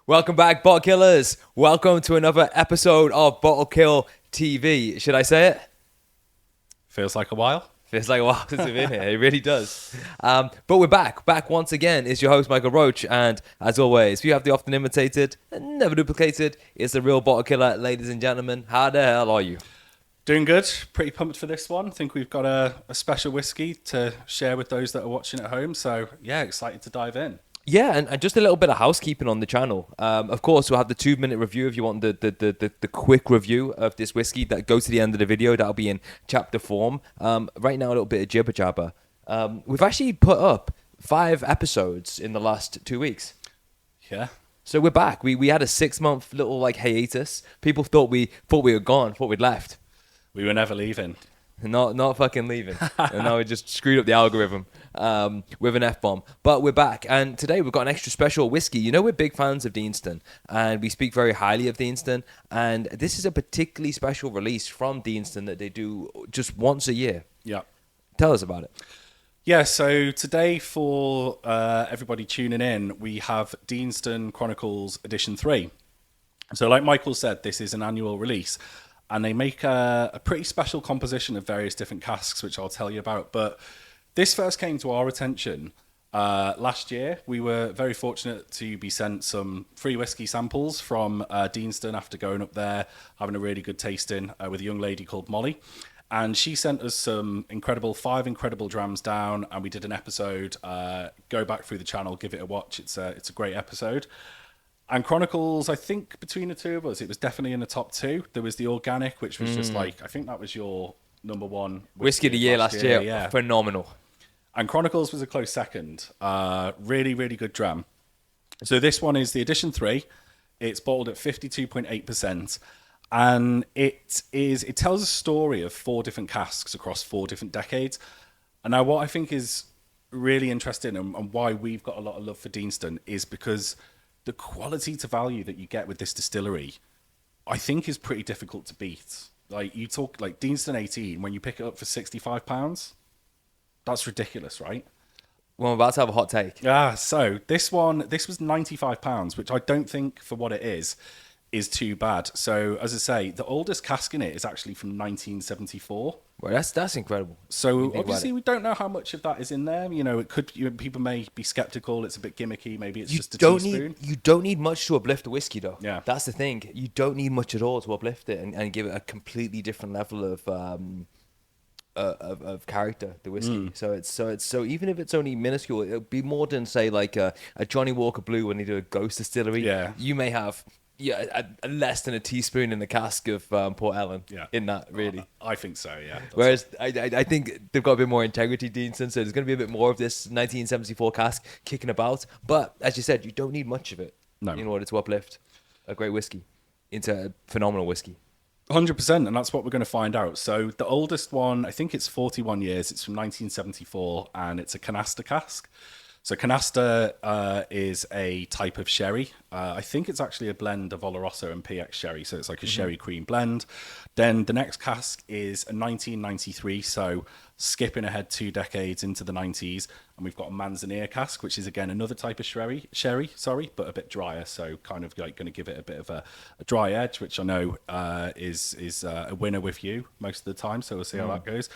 Welcome back, Bottle Killers. Welcome to another episode of Bottle Kill TV. Should I say it? Feels like a while. Feels like a while since we've been here. It really does. But we're back. Back once again is your host, Michael Roach. And as always, we have the often imitated and never duplicated. It's the real Bottle Killer, ladies and gentlemen. How the hell are you? Doing good. Pretty pumped for this one. I think we've got a special whiskey to share with those that are watching at home. So, yeah, excited to dive in. Yeah, and just a little bit of housekeeping on the channel. Of course, we'll have the 2-minute review if you want the quick review of this whiskey that goes to the end of the video. That'll be in chapter form. Right now, a little bit of jibber jabber. We've actually put up 5 episodes in the last 2 weeks. Yeah. So we're back. We had a 6-month little hiatus. People thought we were gone, thought we'd left. We were never leaving. Not fucking leaving. And now we just screwed up the algorithm with an F-bomb. But we're back. And today we've got an extra special whiskey. You know, we're big fans of Deanston. And we speak very highly of Deanston. And this is a particularly special release from Deanston that they do just once a year. Yeah. Tell us about it. Yeah, so today for everybody tuning in, we have Deanston Chronicles Edition 3. So like Michael said, this is an annual release. And they make a pretty special composition of various different casks, which I'll tell you about. But this first came to our attention last year. We were very fortunate to be sent some free whiskey samples from Deanston after going up there, having a really good tasting with a young lady called Molly. And she sent us some 5 incredible drams down, and we did an episode. Go back through the channel, give it a watch. It's a great episode. And Chronicles, I think between the two of us, it was definitely in the top 2. There was the organic, which was just I think that was your number one Whiskey of the year last year. Yeah. Phenomenal. And Chronicles was a close second. Really, really good dram. So this one is the Edition 3. It's bottled at 52.8%. And it tells a story of 4 different casks across 4 different decades. And now what I think is really interesting and why we've got a lot of love for Deanston is because the quality to value that you get with this distillery, I think, is pretty difficult to beat. Like, you talk like Deanston 18, when you pick it up for £65, that's ridiculous, right? Well, I'm about to have a hot take. So this was £95, which I don't think, for what it is too bad. So, as I say, the oldest cask in it is actually from 1974. Well, that's incredible. So obviously we don't know how much of that is in there. You know, it could. People may be skeptical. It's a bit gimmicky. Maybe it's just a teaspoon. You don't need much to uplift the whiskey, though. Yeah, that's the thing. You don't need much at all to uplift it and give it a completely different level of character. The whiskey. So even if it's only minuscule, it'll be more than say like a Johnny Walker Blue when they do a Ghost Distillery. Yeah, you may have. Yeah, less than a teaspoon in the cask of Port Ellen. Yeah, in that really. I think so. Yeah. Whereas I think they've got a bit more integrity, Deanston. So there's going to be a bit more of this 1974 cask kicking about. But as you said, you don't need much of it in order to uplift a great whiskey into a phenomenal whiskey. 100%, and that's what we're going to find out. So the oldest one, I think it's 41 years. It's from 1974, and it's a Canasta Cask. So Canasta is a type of sherry. I think it's actually a blend of Oloroso and PX sherry. So it's like a sherry cream blend. Then the next cask is a 1993. So skipping ahead 2 decades into the 90s. And we've got a Manzanilla cask, which is again another type of sherry, but a bit drier. So kind of like going to give it a bit of a dry edge, which I know is a winner with you most of the time. So we'll see how that goes.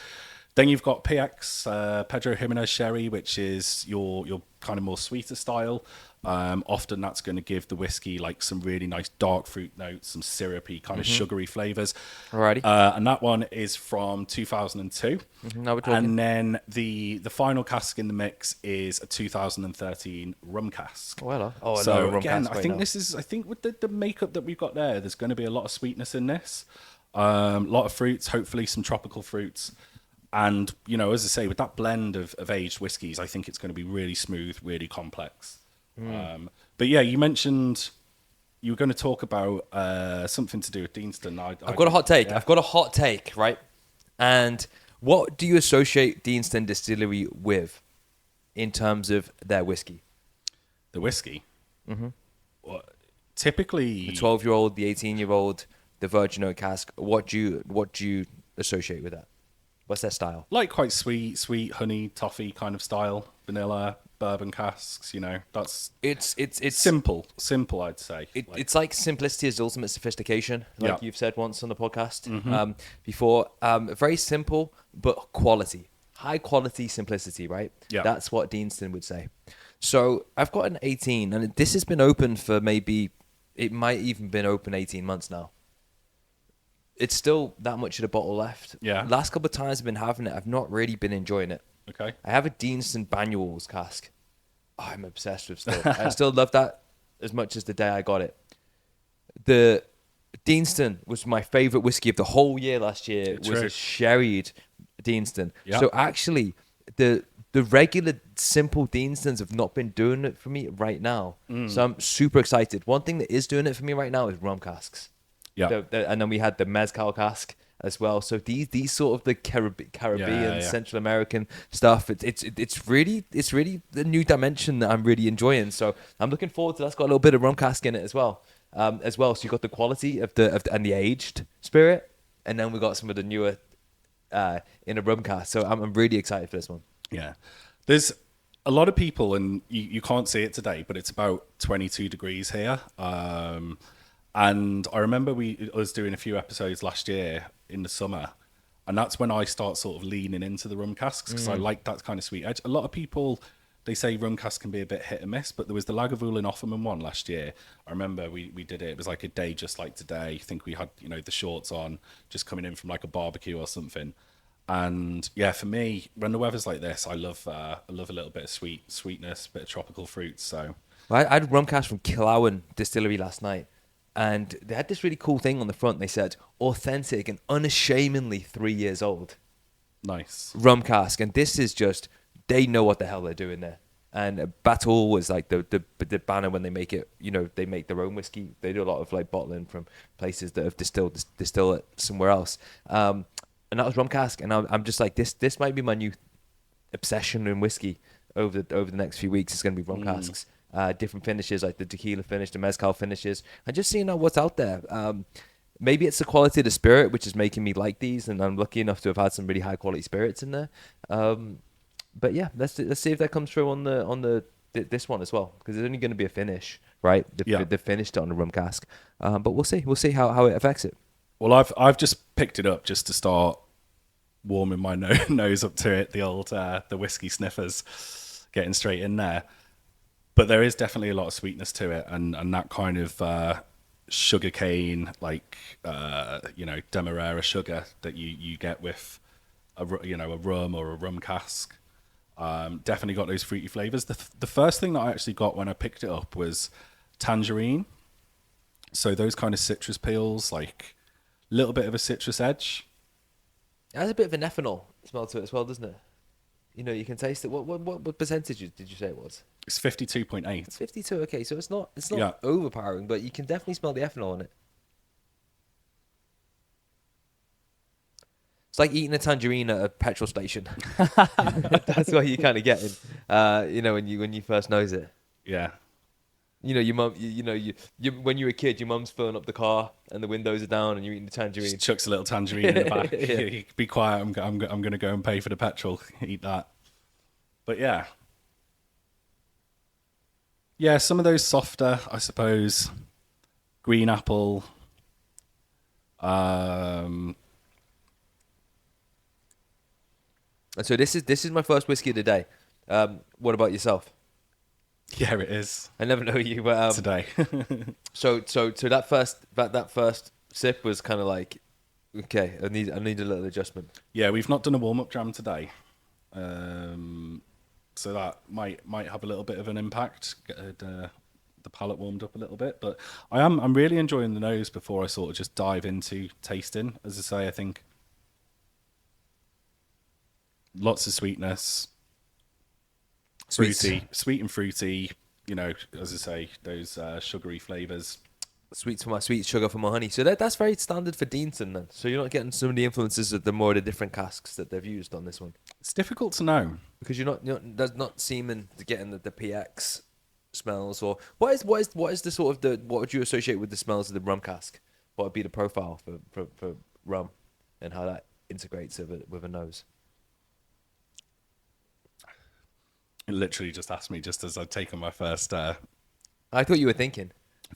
Then you've got PX, Pedro Jimenez Sherry, which is your kind of more sweeter style. Often that's going to give the whiskey like some really nice dark fruit notes, some syrupy kind of sugary flavors. Alrighty. And that one is from 2002. Now we're talking. And then the final cask in the mix is a 2013 rum cask. So rum again, cask I think with the makeup that we've got there's going to be a lot of sweetness in this. A lot of fruits, hopefully some tropical fruits. And, you know, as I say, with that blend of aged whiskies, I think it's going to be really smooth, really complex. But yeah, you mentioned you were going to talk about something to do with Deanston. I've got a hot take. Yeah. I've got a hot take, right? And what do you associate Deanston Distillery with in terms of their whiskey? The whiskey? Mm-hmm. Well, typically... The 12-year-old, the 18-year-old, the Virgin Oak cask. What do you associate with that? What's their style? Like quite sweet honey, toffee kind of style, vanilla. bourbon casks. You know, that's It's simple, I'd say. it's like simplicity is the ultimate sophistication, like Yeah. you've said once on the podcast before. Very simple, but quality, high quality simplicity, right? Yeah. That's what Deanston would say. So I've got an 18, and this has been open for maybe, it might even been open 18 months now. It's still that much of the bottle left. Yeah. Last couple of times I've been having it, I've not really been enjoying it. Okay. I have a Deanston Banyuls cask. Oh, I'm obsessed with still. I still love that as much as the day I got it. The Deanston was my favorite whiskey of the whole year last year. It was a sherried Deanston. Yeah. So actually, the regular simple Deanstons have not been doing it for me right now. So I'm super excited. One thing that is doing it for me right now is rum casks. Yeah. And then we had the mezcal cask as well. So these sort of the Caribbean, Central American stuff. It's really the new dimension that I'm really enjoying. So I'm looking forward to that. It's got a little bit of rum cask in it as well. So you've got the quality of and the aged spirit, and then we got some of the newer in a rum cask. So I'm really excited for this one. Yeah. There's a lot of people, and you can't see it today, but it's about 22 degrees here. And I remember I was doing a few episodes last year in the summer, and that's when I start sort of leaning into the rum casks because I like that kind of sweet edge. A lot of people, they say rum casks can be a bit hit and miss, but there was the Lagavulin Offerman one last year. I remember we did it. It was like a day just like today. I think we had, the shorts on, just coming in from like a barbecue or something. And yeah, for me, when the weather's like this, I love a little bit of sweetness, bit of tropical fruits. So I had rum cask from Killowen Distillery last night, and they had this really cool thing on the front. They said authentic and unashamedly 3 years old. Nice. Rum cask, and this is just, they know what the hell they're doing there. And Battle was like the banner when they make it. They make their own whiskey. They do a lot of like bottling from places that have distill it somewhere else. And that was rum cask, and I'm just like, this might be my new obsession in whiskey over the next few weeks. It's going to be rum casks, different finishes like the tequila finish, the mezcal finishes, and just seeing what's out there. Maybe it's the quality of the spirit which is making me like these, and I'm lucky enough to have had some really high quality spirits in there. But yeah, let's see if that comes through on this one as well, because there's only going to be a finish, right? The finished on the rum cask, but we'll see how it affects it. Well, I've just picked it up just to start warming my nose up to it. The old the whiskey sniffers, getting straight in there. But there is definitely a lot of sweetness to it, and that kind of sugar cane, like demerara sugar that you get with a rum or a rum cask. Definitely got those fruity flavors. The first thing that I actually got when I picked it up was tangerine. So those kind of citrus peels, like a little bit of a citrus edge. It has a bit of an ethanol smell to it as well, doesn't it? You can taste it. What percentage did you say it was? It's 52.8. It's 52. Okay, so it's not overpowering, but you can definitely smell the ethanol in it. It's like eating a tangerine at a petrol station. That's what you're kind of getting. When you first nose it. Yeah. Your mum. When you were a kid, your mum's filling up the car and the windows are down, and you're eating the tangerine. Just chucks a little tangerine in the back. You be quiet. I'm going to go and pay for the petrol. Eat that. But yeah. Yeah, some of those softer, I suppose. Green apple. And so this is my first whiskey of the day. What about yourself? Yeah, it is. I never know you, but today. so that first sip was kind of like, okay, I need a little adjustment. Yeah, we've not done a warm up dram today, so that might have a little bit of an impact. Get the palate warmed up a little bit, but I'm really enjoying the nose before I sort of just dive into tasting. As I say, I think lots of sweetness. Sweet and fruity, as I say, those sugary flavors. Sweets for my sweet, sugar for my honey. So that's very standard for Deanston then. So you're not getting some of the influences of the different casks that they've used on this one. It's difficult to know because you're not not seeming to get in the PX smells, or what is the sort of what would you associate with the smells of the rum cask? What would be the profile for rum and how that integrates with a nose? It literally just asked me just as I'd taken my I thought you were thinking.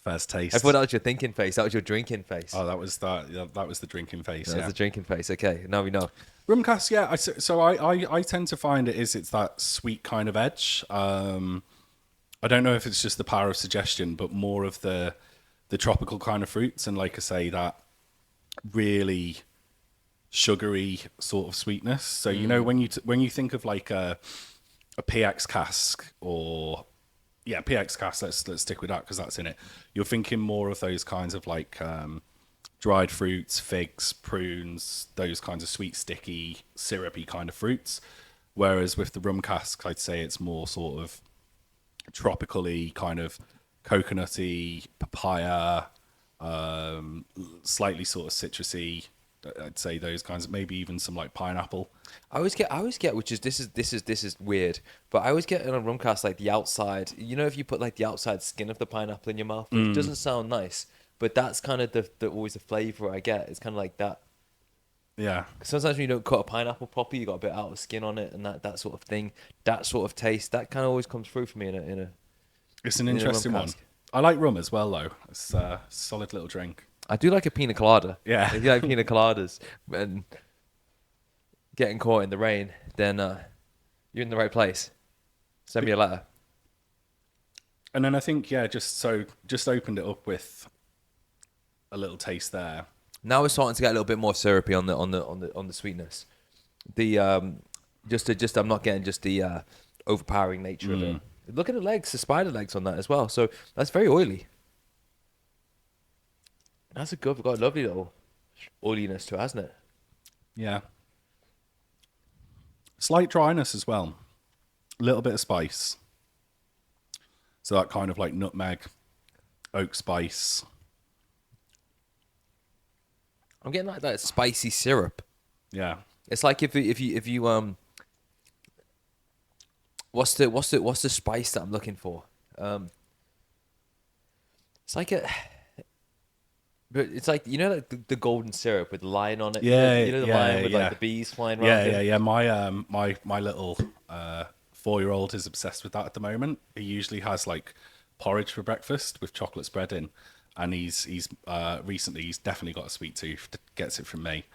first taste. I thought that was your thinking face. That was your drinking face. Oh, that was that. Yeah, that was the drinking face. That was Yeah. the drinking face. Okay, now we know. Rum cask, yeah. I tend to find it's that sweet kind of edge. I don't know if it's just the power of suggestion, but more of the tropical kind of fruits, and like I say, that really sugary sort of sweetness. So you know when you think of like a PX cask or PX cask. Let's stick with that because that's in it. You're thinking more of those kinds of like dried fruits, figs, prunes, those kinds of sweet, sticky, syrupy kind of fruits. Whereas with the rum cask, I'd say it's more sort of tropically kind of coconutty, papaya, slightly sort of citrusy. I'd say those kinds of, maybe even some like pineapple. I always get, which is this is weird, but I always get in a rum cast like the outside. You know, if you put like the outside skin of the pineapple in your mouth, which doesn't sound nice, but that's kind of the always the flavor I get. It's kind of like that. Yeah. Sometimes when you don't cut a pineapple properly, you got a bit out of skin on it, and that sort of thing, that sort of taste, that kind of always comes through for me in a. It's an in a rum interesting one. cask. I like rum as well, though. It's a solid little drink. I do like a pina colada. Yeah. If you like pina coladas and getting caught in the rain, then you're in the right place. Send me a letter. And then I think, just opened it up with a little taste there. Now we're starting to get a little bit more syrupy on the sweetness. The I'm not getting just the overpowering nature of it. Look at the legs, the spider legs on that as well. So that's very oily. That's got a lovely little oiliness to it, hasn't it? Yeah. Slight dryness as well. A little bit of spice. So that kind of like nutmeg, oak spice. I'm getting like that spicy syrup. Yeah. It's like if you what's the spice that I'm looking for? It's like but it's like, you know, like the golden syrup with the lion on it. Yeah, you know the lion with like the bees flying around. Yeah. My little 4-year-old is obsessed with that at the moment. He usually has like porridge for breakfast with chocolate spread in, and he's recently he's definitely got a sweet tooth. Gets it from me.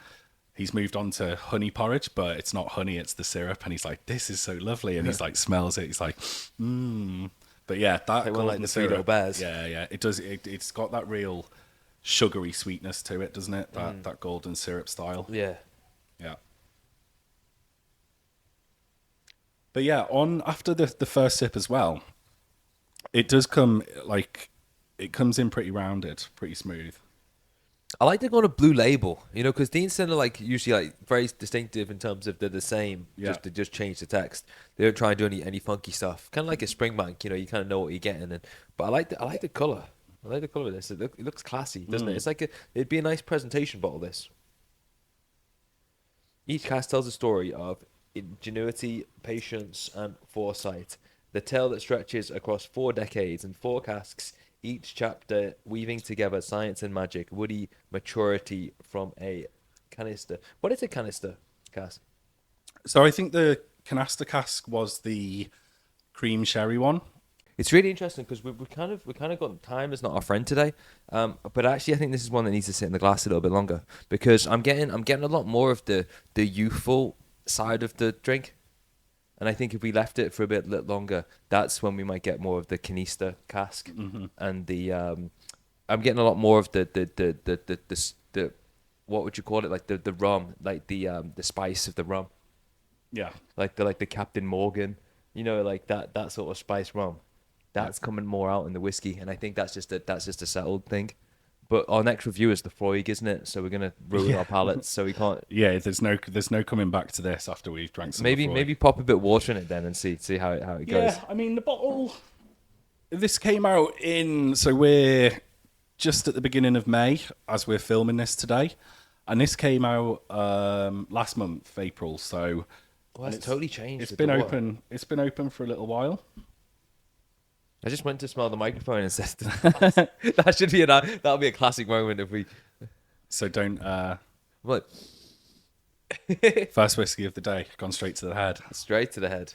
He's moved on to honey porridge, but it's not honey, it's the syrup, and he's like, "This is so lovely," and he's like smells it. He's like, "Mmm." But yeah, that Like golden like the Three syrup. Little Bears. Yeah. It does. It's got that real sugary sweetness to it, doesn't it? That golden syrup style. Yeah. Yeah. But yeah, on after the first sip as well, it does come like it comes in pretty rounded, pretty smooth. I like to go on a blue label, you know, because Deanston are like usually like very distinctive in terms of they're the same. Yeah. Just to just change the text. They don't try and do any funky stuff. Kind of like a Springbank, you know, you kind of know what you're getting. But I like the color. I like the color of this. It looks classy, doesn't it? It's like it'd be a nice presentation bottle. This. Each cast tells a story of ingenuity, patience, and foresight. The tale that stretches across 4 decades and 4 casks, each chapter weaving together science and magic, woody maturity from a canister. What is a canister cask? So I think the Canasta Cask was the cream sherry one. It's really interesting because we kind of got time is not our friend today, but actually I think this is one that needs to sit in the glass a little bit longer because I'm getting a lot more of the youthful side of the drink, and I think if we left it for a bit longer, that's when we might get more of the Canasta Cask and the I'm getting a lot more of the what would you call it, like the rum, like the spice of the rum, Yeah. like the Captain Morgan, you know, like that sort of spice rum. That's coming more out in the whiskey, and I think that's just a settled thing. But our next review is the Freud, isn't it? So we're gonna ruin our palates, so we can't. Yeah, there's no coming back to this after we've drank some. Maybe pop a bit of water in it then and see how it goes. Yeah, I mean the bottle. This came out so we're just at the beginning of May as we're filming this today, and this came out last month, April. So Well, that's totally changed. It's the been door. open. It's been open for a little while. I just went to smell the microphone and said that should be that'll be a classic moment if we. So don't. What? First whiskey of the day, gone straight to the head. Straight to the head.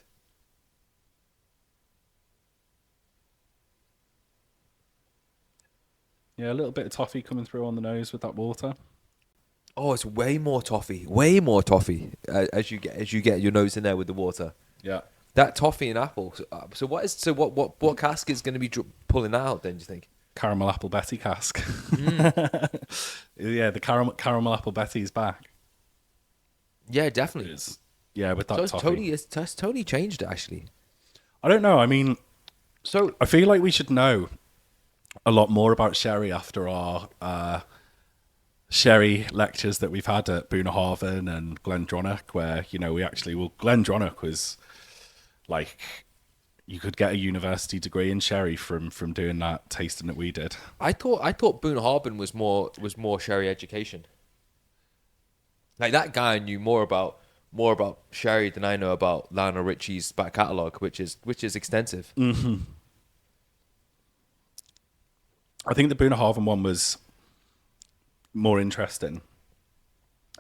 Yeah, a little bit of toffee coming through on the nose with that water. Oh, it's way more toffee as you get your nose in there with the water. Yeah. That toffee and apple. What cask is going to be pulling that out then? Do you think? Caramel Apple Betty cask. Yeah, the caramel Apple Betty is back. Yeah, definitely. Yeah, with that toffee. Has Tony changed it actually? I don't know. I mean, So I feel like we should know a lot more about sherry after our sherry lectures that we've had at Boonhaven and Glendronach, where Glendronach was like you could get a university degree in sherry from doing that tasting that we did. I thought Boonhaven was more sherry education. Like that guy knew more about sherry than I know about Lionel Richie's back catalogue, which is extensive. Mm-hmm. I think the Boonhaven one was more interesting,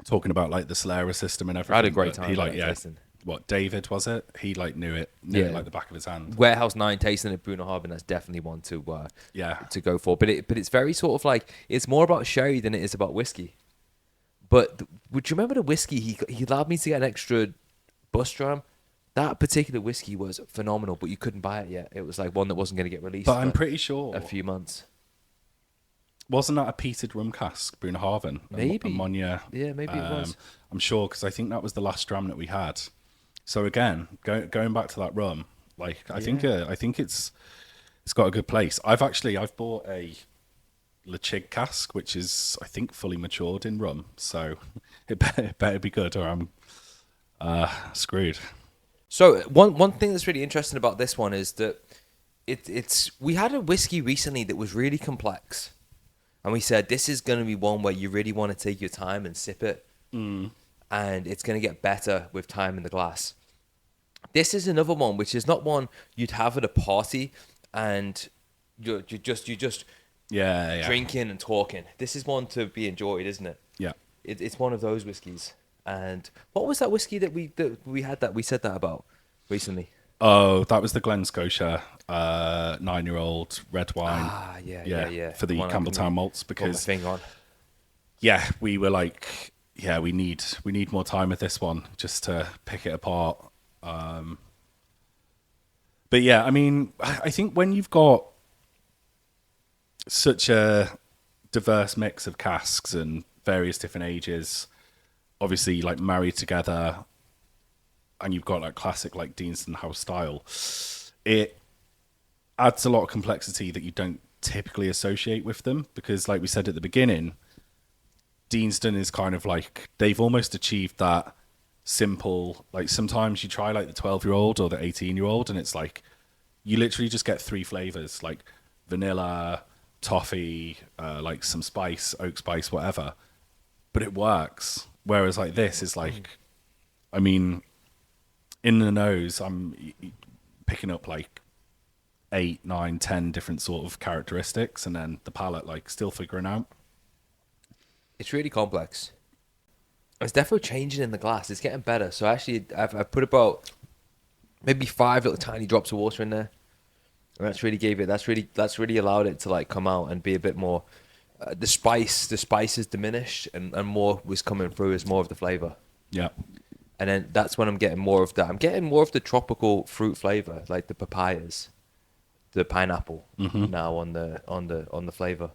talking about like the Solera system and everything. I had a great time. Tasting. What, David was it? He like knew it like the back of his hand. Warehouse 9 tasting at Boonhaven, that's definitely one to go for. But it's very sort of like it's more about sherry than it is about whiskey. But would you remember the whiskey he allowed me to get an extra bus dram? That particular whiskey was phenomenal, but you couldn't buy it yet. It was like one that wasn't going to get released. But I'm pretty sure a few months. Wasn't that a peated rum cask, Boonhaven? Maybe. Ammonia. Yeah, maybe it was. I'm sure, because I think that was the last dram that we had. So again, going back to that rum, like I think it's got a good place. I've bought a Lechig cask, which is I think fully matured in rum, so it better be good, or I'm screwed. So one thing that's really interesting about this one is that we had a whiskey recently that was really complex. And we said, this is going to be one where you really want to take your time and sip it. And it's going to get better with time in the glass. This is another one, which is not one you'd have at a party and you're just drinking and talking. This is one to be enjoyed, isn't it? Yeah. It's one of those whiskeys. And what was that whiskey that we said that about recently? Oh, that was the Glen Scotia 9-year-old red wine. Ah, yeah. For the Campbelltown malts, because we were like, we need more time with this one just to pick it apart. But yeah, I mean, I think when you've got such a diverse mix of casks and various different ages, obviously like married together, and you've got like classic like Deanston house style, it adds a lot of complexity that you don't typically associate with them, because like we said at the beginning, Deanston is kind of like they've almost achieved that simple, like sometimes you try like the 12-year-old or the 18-year-old and it's like you literally just get 3 flavors, like vanilla, toffee, like some spice, oak spice, whatever, but it works. Whereas like this is like, I mean, in the nose, I'm picking up like 8, 9, 10 different sort of characteristics, and then the palate, like, still figuring out. It's really complex. It's definitely changing in the glass. It's getting better. So actually, I've put about maybe 5 little tiny drops of water in there, and that's really allowed it to like come out and be a bit more. The spice is diminished, and more was coming through as more of the flavor. Yeah. And then that's when I'm getting more of that. I'm getting more of the tropical fruit flavor, like the papayas, the pineapple now on the flavor.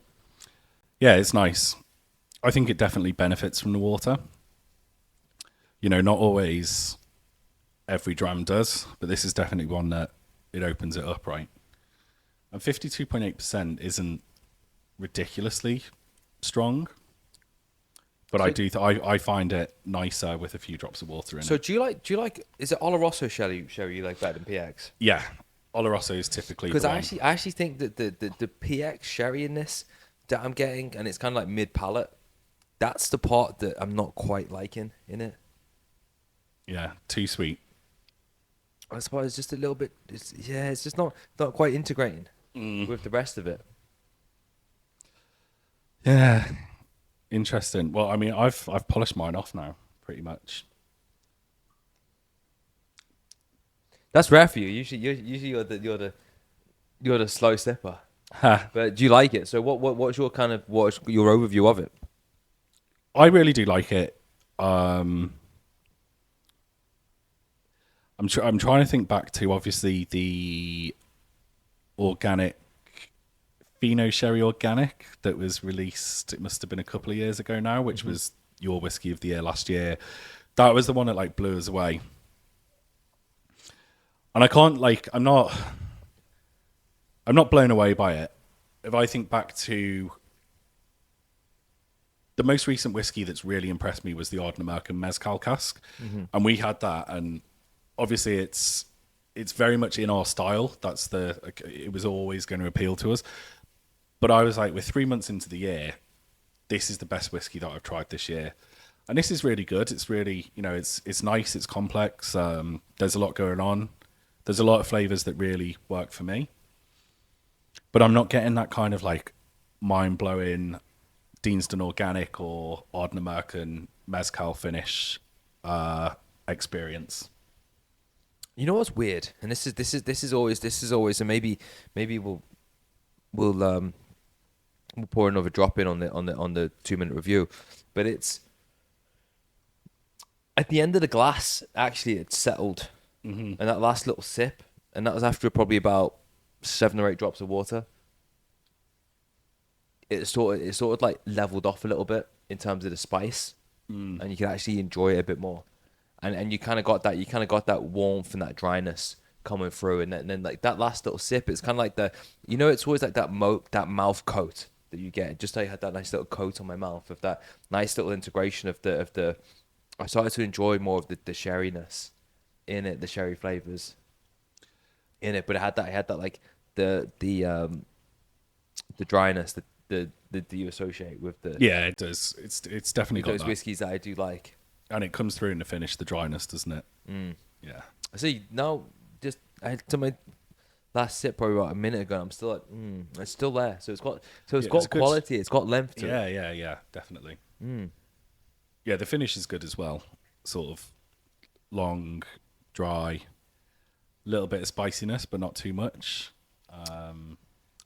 Yeah, it's nice. I think it definitely benefits from the water. You know, not always every dram does, but this is definitely one that it opens it up, right? And 52.8% isn't ridiculously strong, but so, I find it nicer with a few drops of water in it. So do you like is it Oloroso sherry you like better than PX? Yeah, Oloroso is typically because I actually think that the PX sherry in this that I'm getting, and it's kind of like mid palate, that's the part that I'm not quite liking in it. Yeah, too sweet. I suppose it's just a little bit. It's just not quite integrating with the rest of it. Yeah, interesting. Well, I mean, I've polished mine off now, pretty much. That's rare for you. Usually you're the slow sipper. But do you like it? So what's your overview of it? I really do like it. I'm trying to think back to obviously the organic Fino Sherry Organic that was released. It must have been a couple of years ago now, which was your whiskey of the year last year. That was the one that like blew us away. And I can't like I'm not blown away by it. If I think back to the most recent whiskey that's really impressed me was the Ardent American Mezcal cask, and we had that, and obviously it's very much in our style. It was always going to appeal to us. But I was like, we're 3 months into the year. This is the best whiskey that I've tried this year, and this is really good. It's really, it's nice. It's complex. There's a lot going on. There's a lot of flavors that really work for me. But I'm not getting that kind of like mind blowing Deanston Organic or Ardent American Mezcal finish experience. You know what's weird, and this is always, and maybe we'll pour another drop in on the 2-minute review, but it's at the end of the glass. Actually, it's settled, and that last little sip, and that was after probably about 7 or 8 drops of water. It sort of like leveled off a little bit in terms of the spice, and you can actually enjoy it a bit more. And you kind of got that warmth and that dryness coming through, and then like that last little sip, it's kind of like it's always like that mouth coat that you get. Just like I had that nice little coat on my mouth of that nice little integration of the. I started to enjoy more of the sherryness in it, the sherry flavors in it, but it had that like the dryness that you associate with the. Yeah, it does. It's definitely got those that. whiskeys that I do like. And it comes through in the finish, the dryness, doesn't it? Yeah. See, now, I had to my last sip probably about a minute ago. I'm still like, it's still there. So it's got quality. It's got length to it. Yeah, definitely. Yeah, the finish is good as well. Sort of long, dry, little bit of spiciness, but not too much.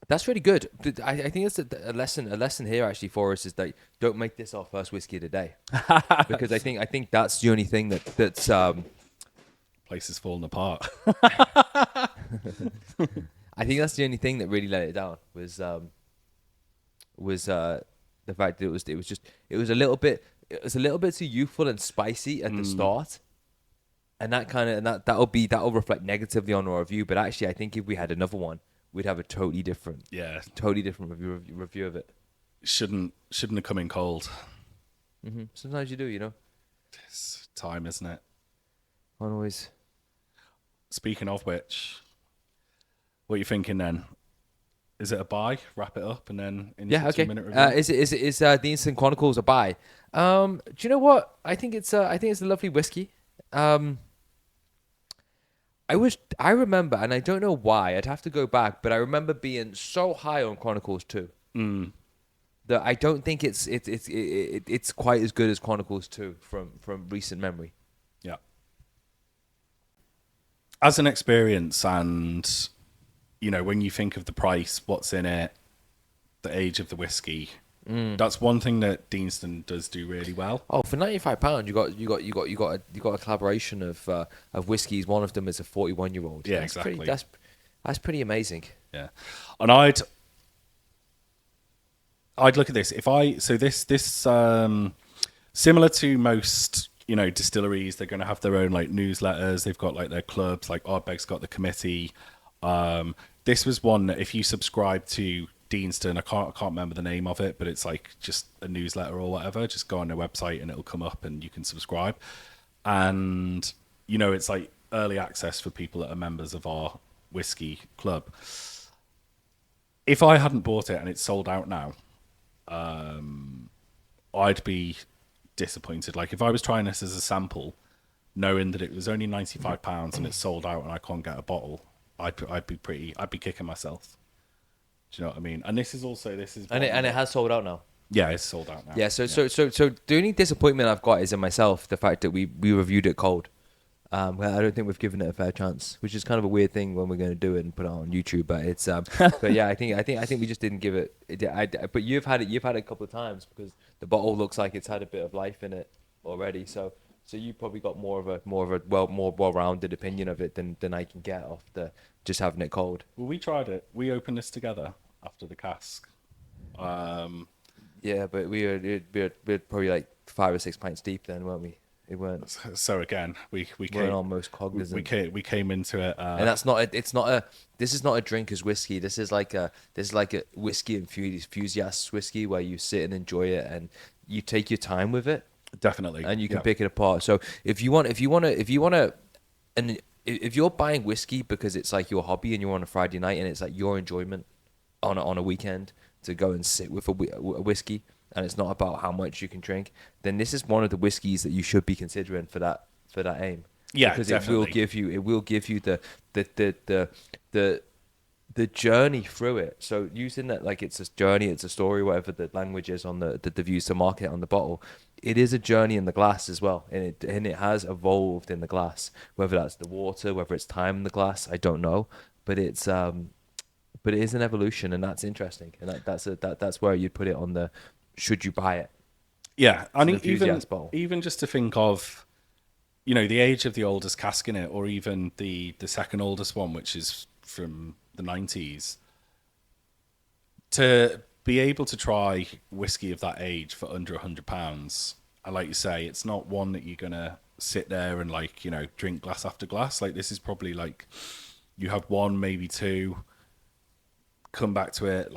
That's really good. I think it's a lesson here actually for us is that don't make this our first whiskey of the day, because I think that's the only thing that's place is falling apart. I think that's the only thing that really let it down was the fact that it was a little bit too youthful and spicy at the start, and that'll reflect negatively on our review. But actually, I think if we had another one, we'd have a totally different review of it. Shouldn't have come in cold. Sometimes you do, It's time, isn't it? Always. Speaking of which, what are you thinking then? Is it a buy? Wrap it up and then into the 2-minute review. Is Deanston Chronicles a buy? Do you know what? I think it's a lovely whiskey. I remember, and I don't know why, I'd have to go back, but I remember being so high on Chronicles 2 that I don't think it's quite as good as Chronicles 2 from recent memory. Yeah. As an experience, and when you think of the price, what's in it, the age of the whiskey, that's one thing that Deanston does do really well. Oh, for £95, you got a collaboration of whiskies. One of them is a 41-year-old. Yeah, exactly. That's pretty amazing. Yeah, and I'd look at this this similar to most distilleries. They're going to have their own like newsletters. They've got like their clubs. Like Ardbeg's got the committee. This was one that if you subscribe to Deanston, I can't remember the name of it, but it's like just a newsletter or whatever. Just go on their website and it'll come up and you can subscribe. And it's like early access for people that are members of our whiskey club. If I hadn't bought it and it's sold out now, I'd be disappointed. Like if I was trying this as a sample, knowing that it was only £95 and it's sold out and I can't get a bottle, I'd be kicking myself. Do you know what I mean? And this is and it has sold out now. Yeah, it's sold out now. Yeah, so the only disappointment I've got is in myself, the fact that we reviewed it cold. Well, I don't think we've given it a fair chance, which is kind of a weird thing when we're going to do it and put it on YouTube. But it's but yeah, I think we just didn't give it. But you've had it a couple of times because the bottle looks like it's had a bit of life in it already. So you probably got more of a more well-rounded opinion of it than I can get off the just having it cold. Well, we tried it. We opened this together after the cask. Yeah, but we were probably like 5 or 6 pints deep then, weren't we? It weren't. So again, we Weren't came almost cognizant. we came into it. And that's not it's not a this is not a drinker's whiskey. This is like a whiskey enthusiast whiskey where you sit and enjoy it and you take your time with it Definitely, and you can pick it apart. So if you're buying whiskey because it's like your hobby and you're on a Friday night and it's like your enjoyment on a weekend to go and sit with a whiskey and it's not about how much you can drink, then this is one of the whiskeys that you should be considering for that aim. Yeah, because definitely. it will give you the journey through it. So using that like it's a journey, it's a story, whatever the language is on the views to market on the bottle, it is a journey in the glass as well, and it has evolved in the glass. Whether that's the water, whether it's time in the glass, I don't know, but it is an evolution, and that's interesting, and that's where you'd put it on the should you buy it. Yeah, I It's an mean, enthusiast bottle. even just to think of, the age of the oldest cask in it, or even the second oldest one, which is from the 90s, to be able to try whiskey of that age for under £100, and like you say, it's not one that you're gonna sit there and drink glass after glass. Like this is probably like you have one, maybe two, come back to it.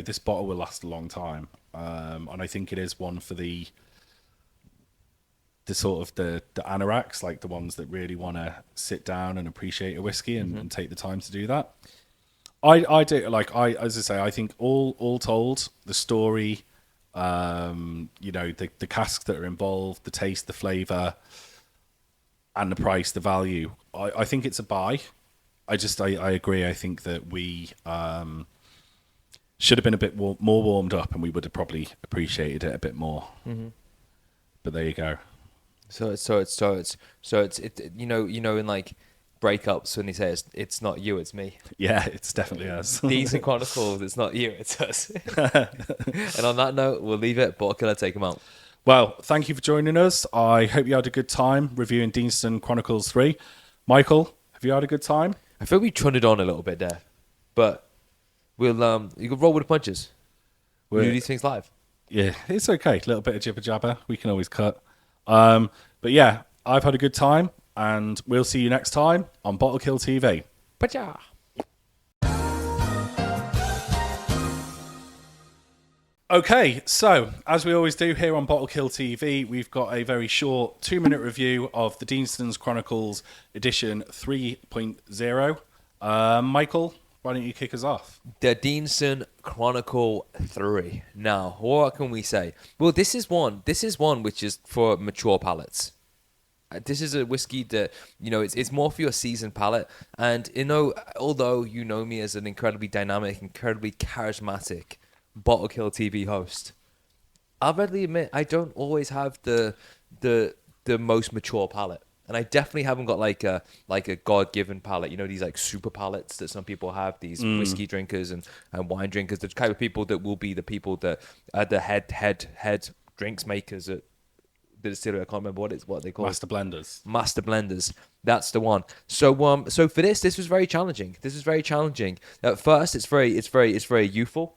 This bottle will last a long time. And I think it is one for the sort of the anoraks, like the ones that really want to sit down and appreciate a whiskey and take the time to do that. I do as I say, I think all told, the story, the casks that are involved, the taste, the flavor, and the price, the value. I think it's a buy. I agree. I think that we should have been a bit more warmed up, and we would have probably appreciated it a bit more. Mm-hmm. But there you go. So it's in like breakups when he says it's not you, it's me. Yeah, it's definitely us. Deanston Chronicles, it's not you, it's us. And on that note, we'll leave it. Bottle killer, take him out. Well, thank you for joining us. I hope you had a good time reviewing Deanston Chronicles 3. Michael, have you had a good time? I feel we trundled on a little bit there, but we'll you can roll with the punches. We'll do these things live. Yeah, it's okay. A little bit of jibber jabber. We can always cut. But yeah, I've had a good time, and we'll see you next time on Bottle Kill TV. Pacha. Okay, so as we always do here on Bottle Kill TV, we've got a very short 2-minute review of the Deanston Chronicles Edition 3.0. Michael, why don't you kick us off? The Deanston Chronicle 3. Now, what can we say? Well, this is one which is for mature palates. This is a whiskey that, it's more for your seasoned palate. And, although you know me as an incredibly dynamic, incredibly charismatic Bottle Kill TV host, I'll readily admit I don't always have the most mature palate. And I definitely haven't got like a God-given palate. These like super palates that some people have, these whiskey drinkers and wine drinkers, the kind of people that will be the people that are the head drinks makers at the distillery. I can't remember what they call Master blenders. Master blenders. That's the one. So for this was very challenging. At first, it's very youthful.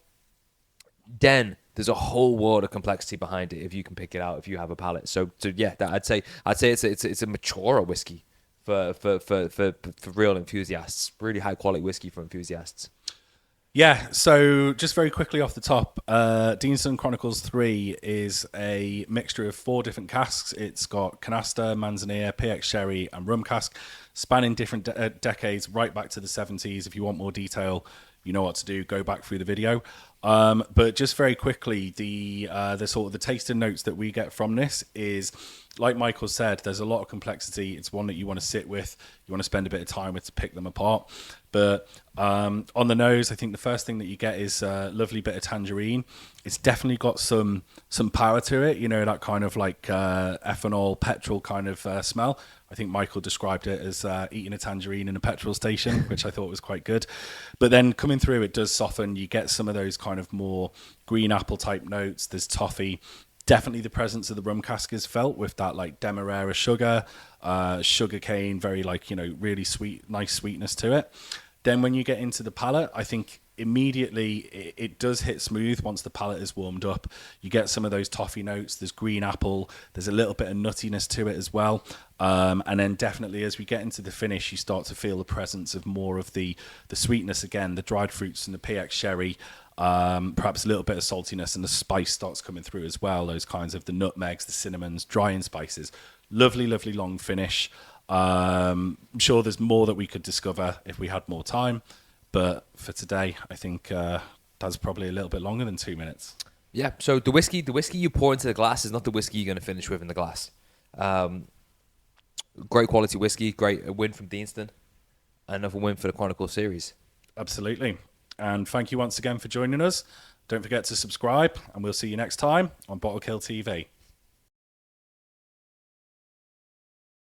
Then there's a whole world of complexity behind it if you can pick it out, if you have a palate. So yeah, I'd say it's a mature whiskey for real enthusiasts. Really high quality whiskey for enthusiasts. Yeah, so just very quickly off the top, Deanston Chronicles 3 is a mixture of 4 different casks. It's got Canasta, Manzanilla, PX Sherry, and rum cask, spanning different decades right back to the 70s. If you want more detail, you know what to do. Go back through the video. But just very quickly, the sort of the tasting notes that we get from this is, like Michael said, there's a lot of complexity. It's one that you want to sit with. You want to spend a bit of time with to pick them apart. But on the nose, I think the first thing that you get is a lovely bit of tangerine. It's definitely got some power to it, you know, that kind of like ethanol, petrol kind of smell. I think Michael described it as eating a tangerine in a petrol station, which I thought was quite good. But then coming through, it does soften. You get some of those kind of more green apple type notes. There's toffee. Definitely the presence of the rum cask is felt with that like demerara sugar, sugar cane, very like, you know, really sweet, nice sweetness to it. Then when you get into the palate, I think immediately it does hit smooth once the palate is warmed up. You get some of those toffee notes. There's green apple. There's a little bit of nuttiness to it as well. And then definitely as we get into the finish, you start to feel the presence of more of the sweetness again, the dried fruits and the PX sherry. Perhaps a little bit of saltiness, and the spice starts coming through as well. Those kinds of the nutmegs, the cinnamons, drying spices. Lovely, lovely long finish. I'm sure there's more that we could discover if we had more time, but for today, I think that's probably a little bit longer than 2 minutes. Yeah. So the whiskey you pour into the glass is not the whiskey you're going to finish with in the glass. Great quality whiskey, great win from Deanston, another win for the Chronicles series. Absolutely. And thank you once again for joining us. Don't forget to subscribe, and we'll see you next time on Bottle Kill TV.